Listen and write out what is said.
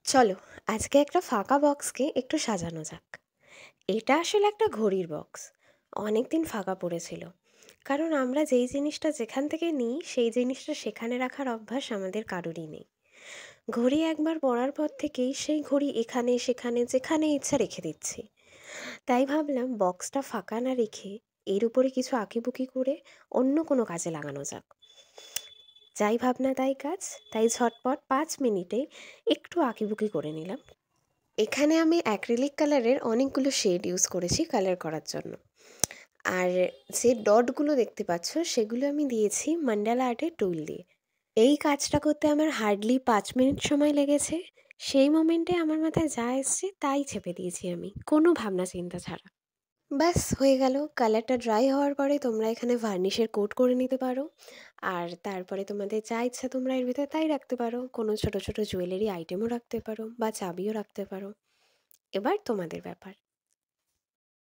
চলো, আজকে একটা ফাঁকা বক্সকে একটু সাজানো যাক। এটা আসলে একটা ঘড়ির বক্স। অনেক দিন ফাঁকা পড়েছিল, কারণ আমরা যেই জিনিসটা যেখান থেকে নিই সেই জিনিসটা সেখানে রাখার অভ্যাস আমাদের কারোরই নেই। ঘড়ি একবার পরার পর থেকেই সেই ঘড়ি এখানে সেখানে যেখানে ইচ্ছা রেখে দিচ্ছি। তাই ভাবলাম বক্সটা ফাঁকা না রেখে এর উপরে কিছু আঁকিবুকি করে অন্য কোনো কাজে লাগানো যাক। যাই ভাবনা তাই কাজ। তাই ঝটপট 5 মিনিটে একটু আঁকিবুকি করে নিলাম। এখানে আমি অ্যাক্রিলিক কালারের অনেকগুলো শেড ইউজ করেছি কালার করার জন্য। আর যে ডটগুলো দেখতে পাচ্ছ সেগুলো আমি দিয়েছি মান্ডালা আর্টের টুল দিয়ে। এই কাজটা করতে আমার হার্ডলি 5 মিনিট সময় লেগেছে। সেই মোমেন্টে আমার মাথায় যা এসছে তাই ছেপে দিয়েছি আমি, কোনো ভাবনা চিন্তা ছাড়া। ব্যাস হয়ে গেল। কালারটা ড্রাই হওয়ার পরে তোমরা এখানে ভার্নিশের কোট করে নিতে পারো। আর তারপরে তোমাদের যা ইচ্ছা তোমরা এর ভিতরে তাই রাখতে পারো। কোনো ছোট ছোট জুয়েলারি আইটেমও রাখতে পারো বা চাবিও রাখতে পারো। এবার তোমাদের ব্যাপার।